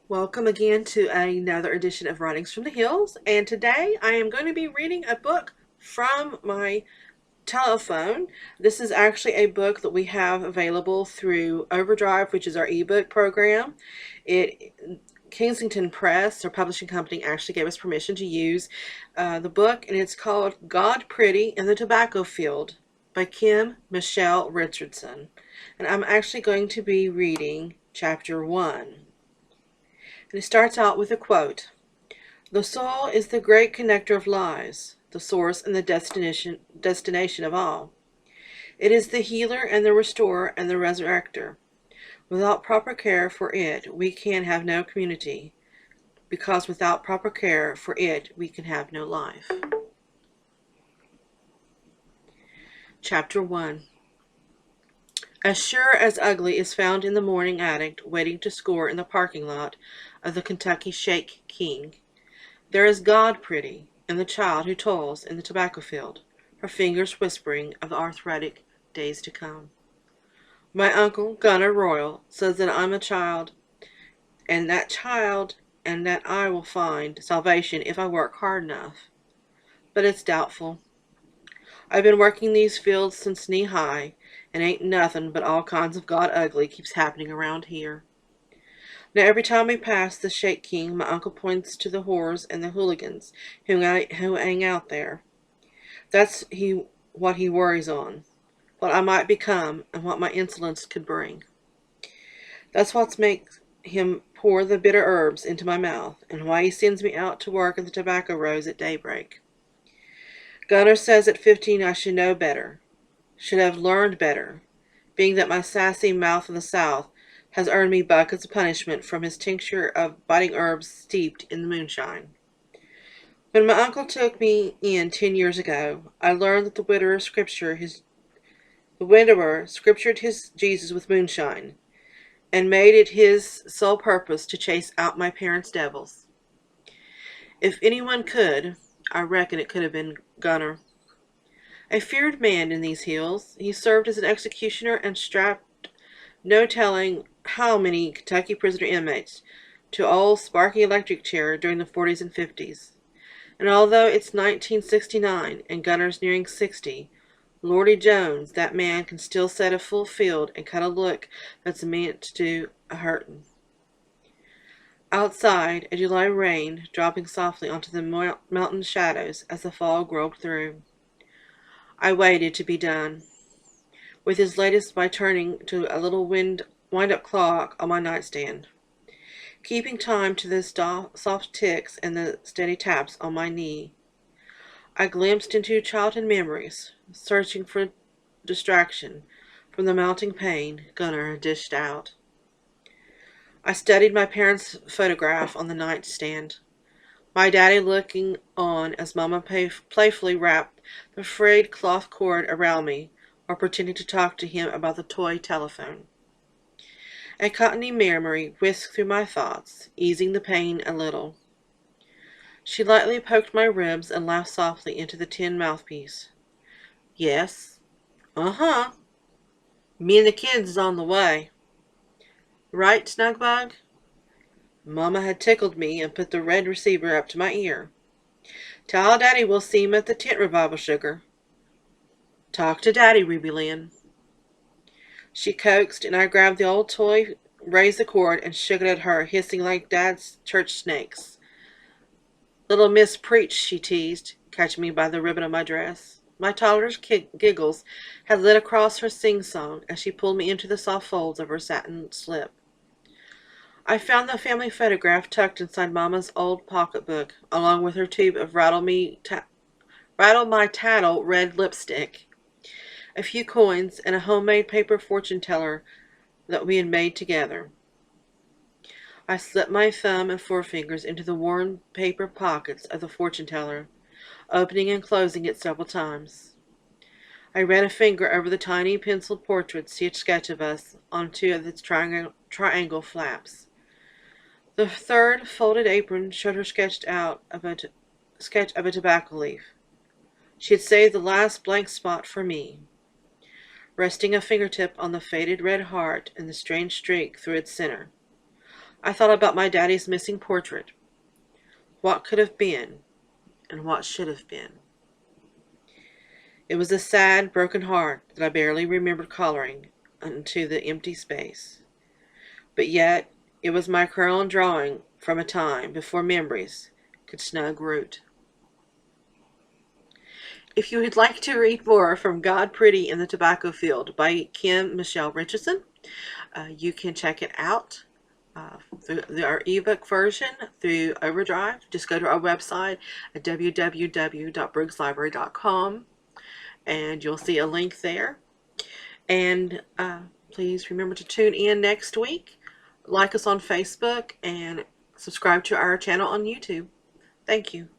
Welcome again to another edition of Writings from the Hills, and today I am going to be reading a book from my telephone. This is actually a book that we have available through Overdrive, which is our ebook program. Kensington Press, or publishing company, actually gave us permission to use the book, and it's called Godpretty in the Tobacco Field by Kim Michelle Richardson. And I'm actually going to be reading chapter 1. And it starts out with a quote. The soul is the great connector of lives, the source and the destination of all. It is the healer and the restorer and the resurrector. Without proper care for it, we can have no community, because without proper care for it, we can have no life. Chapter 1. As sure as ugly is found in the morning addict waiting to score in the parking lot of the Kentucky Shake King, there is Godpretty in the child who toils in the tobacco field, her fingers whispering of the arthritic days to come. My uncle, Gunner Royal, says that I'm a child, and that I will find salvation if I work hard enough. But it's doubtful. I've been working these fields since knee-high, and ain't nothing but all kinds of God ugly keeps happening around here. Now every time we pass the Shake King, my uncle points to the whores and the hooligans who hang out there. That's what he worries on, what I might become and what my insolence could bring. That's what makes him pour the bitter herbs into my mouth, and why he sends me out to work in the tobacco rows at daybreak. Gunner says at 15 I should know better, should have learned better, being that my sassy mouth of the South has earned me buckets of punishment from his tincture of biting herbs steeped in the moonshine. When my uncle took me in 10 years ago, I learned that the widower scriptured his Jesus with moonshine, and made it his sole purpose to chase out my parents' devils. If anyone could, I reckon it could have been Gunner. A feared man in these hills, he served as an executioner and strapped no telling how many Kentucky prisoner inmates to old sparky electric chair during the 40s and 50s. And although it's 1969 and Gunner's nearing 60, Lordy Jones, that man can still set a full field and cut a look that's meant to do a hurtin'. Outside, a July rain dropping softly onto the mountain shadows as the fog rolled through. I waited to be done with his latest by turning to a little wind-up clock on my nightstand, keeping time to the soft ticks and the steady taps on my knee. I glimpsed into childhood memories, searching for distraction from the mounting pain Gunner had dished out. I studied my parents' photograph on the nightstand, my daddy looking on as Mama playfully wrapped the frayed cloth cord around me or pretending to talk to him about the toy telephone. A cottony memory whisked through my thoughts, easing the pain a little. She lightly poked my ribs and laughed softly into the tin mouthpiece. Yes. Uh-huh. Me and the kids is on the way. Right, Snugbug? Mama had tickled me and put the red receiver up to my ear. Tell Daddy we'll see him at the tent revival, sugar. Talk to Daddy, RubyLyn. She coaxed, and I grabbed the old toy, raised the cord, and shook it at her, hissing like Dad's church snakes. Little Miss Preach, she teased, catching me by the ribbon of my dress. My toddler's giggles had lit across her sing-song as she pulled me into the soft folds of her satin slip. I found the family photograph tucked inside Mama's old pocketbook, along with her tube of Rattle My Tattle red lipstick, a few coins, and a homemade paper fortune teller that we had made together. I slipped my thumb and forefingers into the worn paper pockets of the fortune teller, opening and closing it several times. I ran a finger over the tiny penciled portrait sketch of us on two of its triangle flaps. The third folded apron showed her sketch of a tobacco leaf. She had saved the last blank spot for me, resting a fingertip on the faded red heart and the strange streak through its center. I thought about my daddy's missing portrait. What could have been, and what should have been. It was a sad, broken heart that I barely remembered coloring into the empty space. But yet, it was my crayon drawing from a time before memories could snug root. If you would like to read more from Godpretty in the Tobacco Field by Kim Michelle Richardson, you can check it out through our ebook version through Overdrive. Just go to our website at www.briggslibrary.com and you'll see a link there. And please remember to tune in next week. Like us on Facebook and subscribe to our channel on YouTube. Thank you.